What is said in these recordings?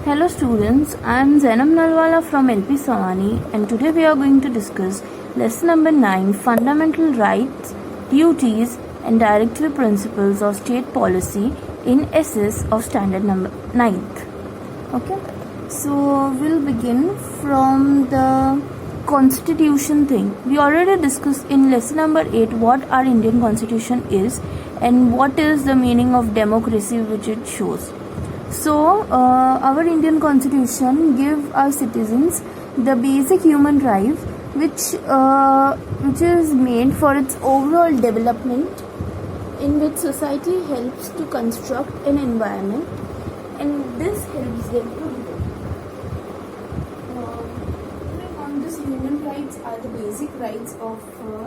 Hello students, I am Zainab Nalwala from LP Sawani and today we are going to discuss lesson number 9, Fundamental Rights, Duties and Directive Principles of State Policy in SS of Standard number 9th. Okay, so we'll begin from the constitution thing. We already discussed in lesson number 8 what our Indian constitution is and what is the meaning of democracy which it shows. So, our Indian constitution give our citizens the basic human rights which is made for its overall development, in which society helps to construct an environment and this helps them to grow. On this, human rights are the basic rights of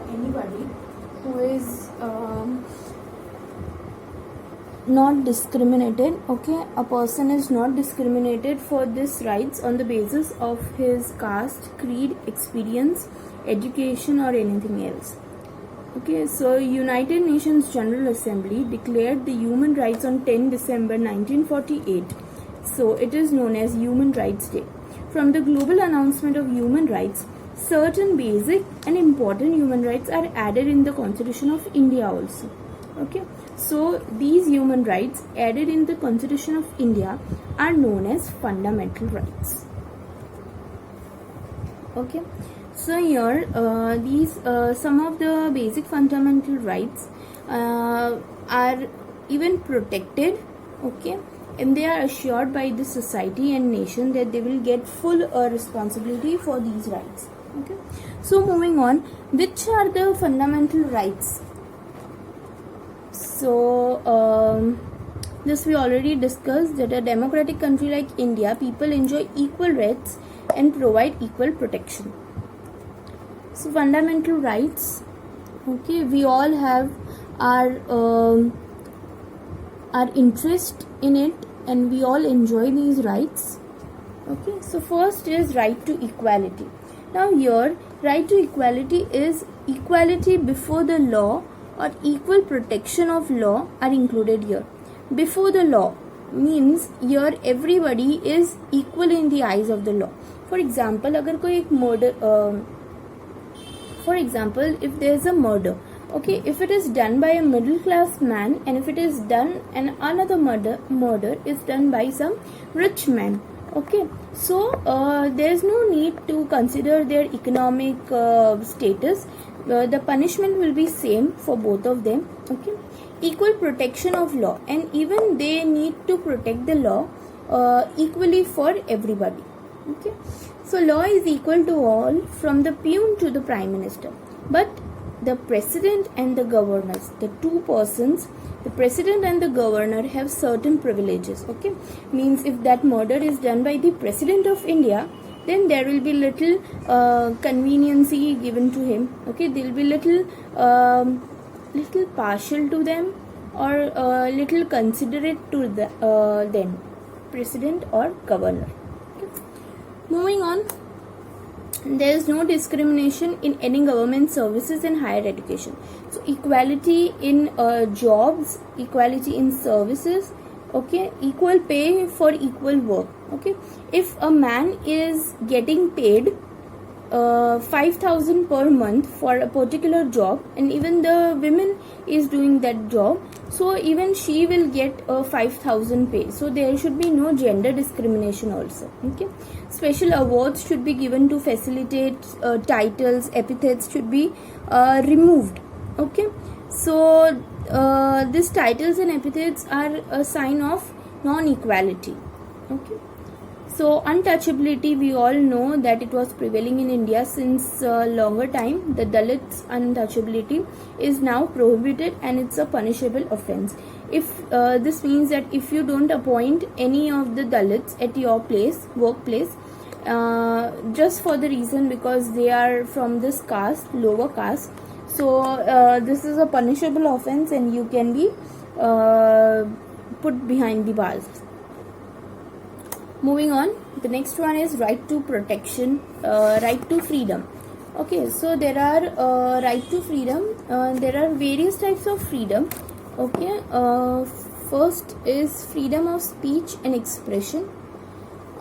anybody who is not discriminated. Okay, a person is not discriminated for these rights on the basis of his caste, creed, experience, education or anything else. Okay, so United Nations General Assembly declared the human rights on 10 December 1948. So it is known as Human Rights Day. From the global announcement of human rights, certain basic and important human rights are added in the Constitution of India also. Okay, so these human rights added in the Constitution of India are known as fundamental rights. Okay, so here these some of the basic fundamental rights are even protected. Okay, and they are assured by the society and nation that they will get full responsibility for these rights. Okay, so moving on, which are the fundamental rights? So this we already discussed, that a democratic country like India, people enjoy equal rights and provide equal protection. So fundamental rights, okay, we all have our interest in it and we all enjoy these rights. Okay, so first is right to equality. Now here, right to equality is equality before the law or equal protection of law are included here. Before the law means here everybody is equal in the eyes of the law. For example, अगर कोई एक murder, for example, if there is a murder, okay, if it is done by a middle class man and if it is done and another murder is done by some rich man, okay, so there is no need to consider their economic status. The punishment will be same for both of them. Okay, equal protection of law, and even they need to protect the law equally for everybody. Okay, so law is equal to all from the peon to the prime minister, but the president and the governors, the two persons, the president and the governor have certain privileges. Okay, means if that murder is done by the president of India, then there will be little conveniency given to him. Okay, there will be little partial to them or little considerate to them, president or governor. Okay. Moving on, there is no discrimination in any government services and higher education. So equality in jobs, equality in services. Okay, equal pay for equal work. Okay, if a man is getting paid 5,000 per month for a particular job and even the women is doing that job, so even she will get 5,000 pay. So there should be no gender discrimination also. Okay, special awards should be given to facilitate titles, epithets should be removed. Okay, so these titles and epithets are a sign of non-equality. Okay, so untouchability, we all know that it was prevailing in India since longer time. The Dalits untouchability is now prohibited and it's a punishable offense. If this means that if you don't appoint any of the Dalits at your workplace, just for the reason because they are from this caste, lower caste, so this is a punishable offense and you can be put behind the bars. Moving on, the next one is right to protection, right to freedom. Okay, so there are right to freedom. There are various types of freedom. Okay, first is freedom of speech and expression.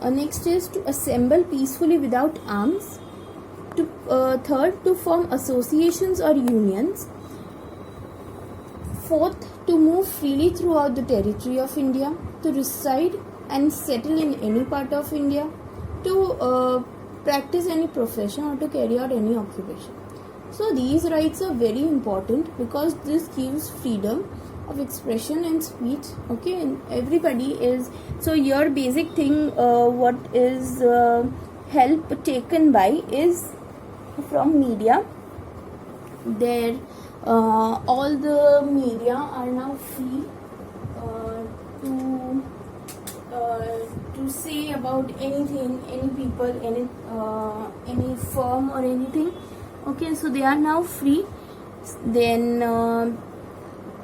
Next is to assemble peacefully without arms. Third, to form associations or unions. Fourth, to move freely throughout the territory of India, to reside and settle in any part of India, to practice any profession or to carry out any occupation. So these rights are very important because this gives freedom of expression and speech. Okay, and everybody is, so your basic thing what is help taken by is from media. There all the media are now free to say about anything, any people, any firm or anything. Okay, so they are now free. Then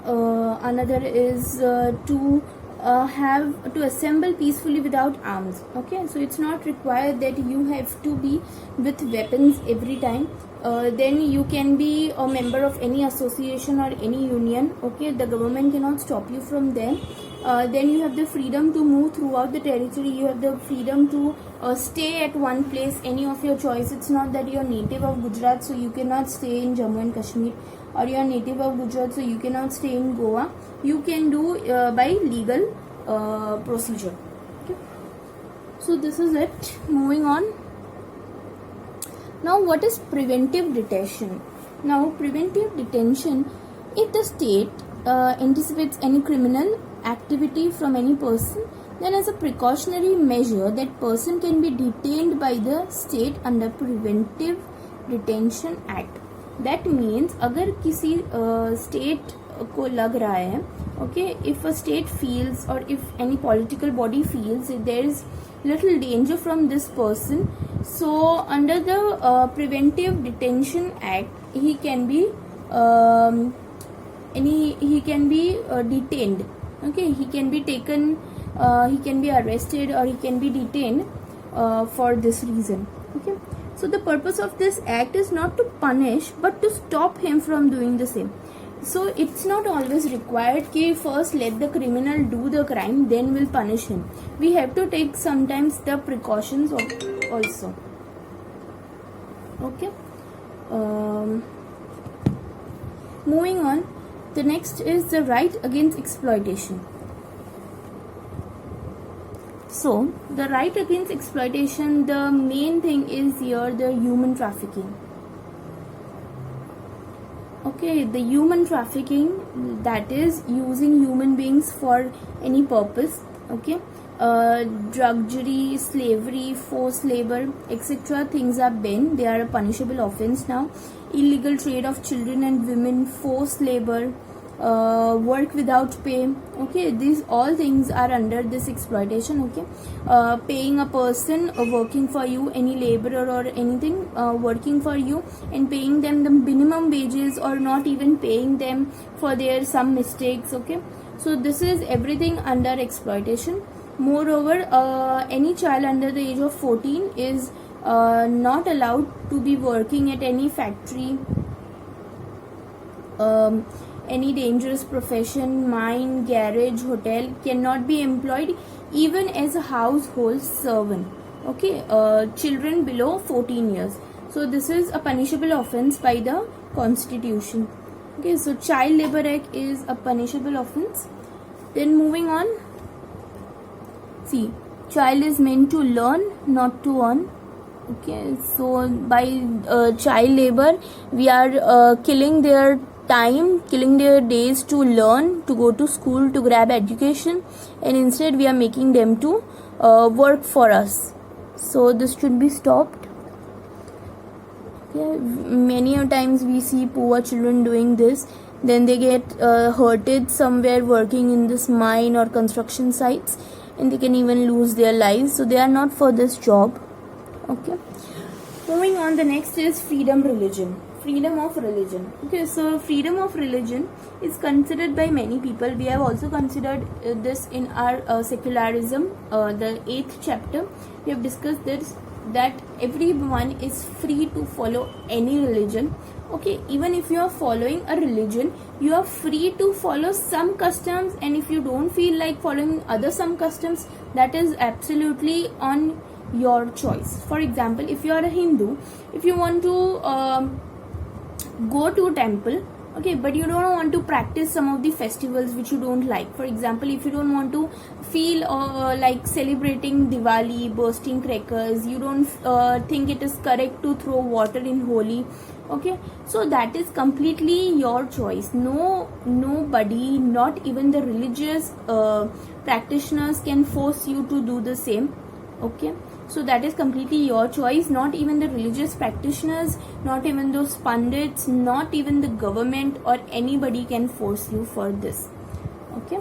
another is to assemble peacefully without arms. Okay, so it's not required that you have to be with weapons every time. Then you can be a member of any association or any union. Okay, the government cannot stop you from them. Then you have the freedom to move throughout the territory. You have the freedom to stay at one place, any of your choice. It's not that you're native of Gujarat, so you cannot stay in Jammu and Kashmir, or you're native of Gujarat, so you cannot stay in Goa. You can do by legal procedure. Okay. So this is it. Moving on. Now, what is preventive detention? Now, preventive detention, if the state anticipates any criminal activity from any person, then as a precautionary measure, that person can be detained by the state under Preventive Detention Act. That means अगर किसी state को लग रहा है, okay, if a state feels or if any political body feels that there is little danger from this person, so under the Preventive Detention Act, he can be detained. Okay, he can be taken, he can be arrested, or he can be detained for this reason. Okay, so the purpose of this act is not to punish but to stop him from doing the same. So it's not always required कि first let the criminal do the crime, then we'll punish him. We have to take sometimes the precautions also. Okay. Moving on, the next is the right against exploitation. So the right against exploitation, the main thing is here the human trafficking. Okay, the human trafficking, that is using human beings for any purpose. Okay, drudgery, slavery, forced labor, etc. things are banned. They are a punishable offense now. Illegal trade of children and women, forced labor, work without pay. Okay, these all things are under this exploitation. Okay, paying a person working for you, any laborer or anything working for you, and paying them the minimum wages or not even paying them for their some mistakes. Okay, so this is everything under exploitation. Moreover, any child under the age of 14 is not allowed to be working at any factory, any dangerous profession, mine, garage, hotel, cannot be employed even as a household servant. Okay, children below 14 years. So this is a punishable offense by the constitution. Okay, so Child Labor Act is a punishable offense. Then moving on, see, child is meant to learn, not to earn. Okay, so by child labor, we are killing their time, killing their days to learn, to go to school, to grab education, and instead we are making them to work for us. So this should be stopped. Okay, many a times we see poor children doing this, then they get hurted somewhere working in this mine or construction sites, and they can even lose their lives. So they are not for this job. Okay, moving on, the next is freedom religion. Freedom of religion. Okay, so freedom of religion is considered by many people. We have also considered this in our secularism, the 8th chapter. We have discussed this, that everyone is free to follow any religion. Okay, even if you are following a religion, you are free to follow some customs, and if you don't feel like following other some customs, that is absolutely on your choice. For example, if you are a Hindu, if you want to go to a temple, okay, but you don't want to practice some of the festivals which you don't like. For example, if you don't want to feel like celebrating Diwali, bursting crackers, you don't think it is correct to throw water in Holi, okay, so that is completely your choice. Nobody, not even the religious practitioners, can force you to do the same, okay. So that is completely your choice. Not even the religious practitioners, not even those pundits, not even the government or anybody can force you for this, okay.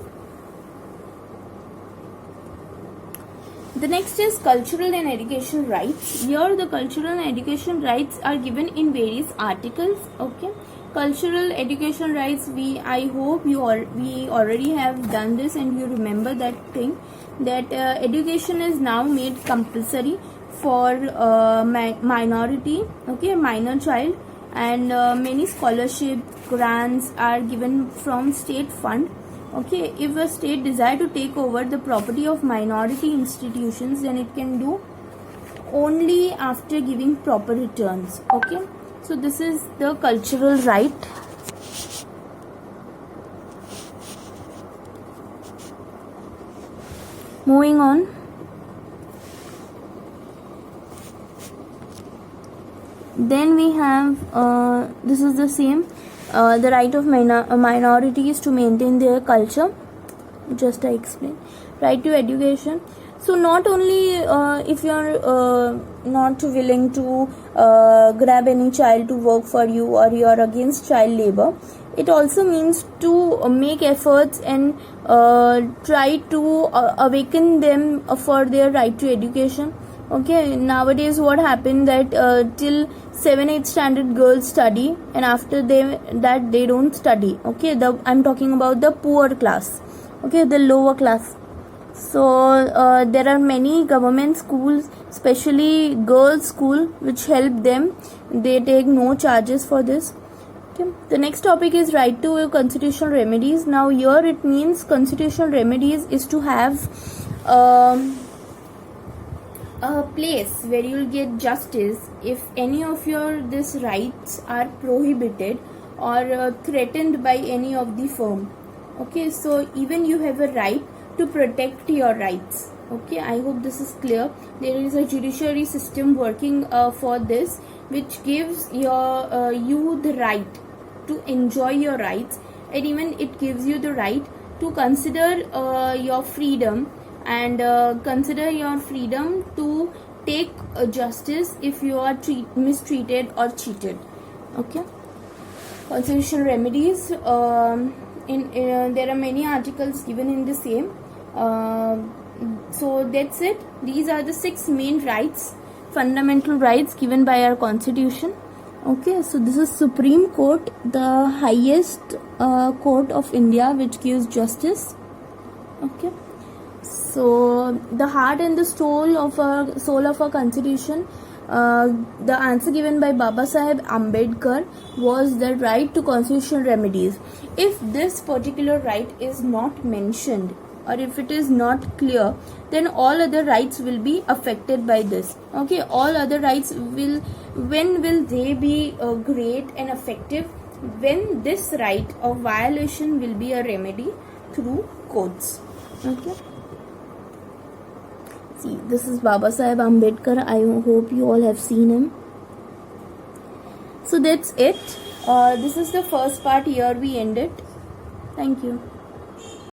The next is cultural and education rights. Here the cultural and education rights are given in various articles, okay. Cultural education rights, I hope we already have done this and you remember that thing, that education is now made compulsory for minority, okay, minor child, and many scholarship grants are given from state fund, okay. If a state desire to take over the property of minority institutions, then it can do only after giving proper returns, okay. So this is the cultural right. Moving on. Then we have this is the same, the right of minorities to maintain their culture. Just I explained. Right to education. So not only if you are not willing to grab any child to work for you, or you are against child labor, it also means to make efforts and try to awaken them for their right to education, okay. Nowadays what happened that till 7th-8th standard girls study, and after that they don't study, okay. I'm talking about the poor class, okay, the lower class. So there are many government schools, especially girls school, which help them. They take no charges for this, okay. The next topic is right to constitutional remedies. Now here it means constitutional remedies is to have a place where you'll get justice if any of your these rights are prohibited or threatened by any of the firm, okay. So even you have a right to protect your rights, okay. I hope this is clear. There is a judiciary system working for this, which gives you the right to enjoy your rights, and even it gives you the right to consider your freedom, and consider your freedom to take justice if you are mistreated or cheated, okay. Constitutional remedies, there are many articles given in the same. So that's it. These are the 6 main rights, fundamental rights given by our constitution, okay. So this is Supreme Court, the highest court of India, which gives justice, okay. So the heart and the soul of our constitution, the answer given by Baba Saheb Ambedkar was the right to constitutional remedies. If this particular right is not mentioned, or if it is not clear, then all other rights will be affected by this, okay. All other rights when will they be great and effective? When this right of violation will be a remedy through courts, okay. See, this is Baba Saheb Ambedkar. I hope you all have seen him. So that's it. This is the first part. Here we end it. Thank you.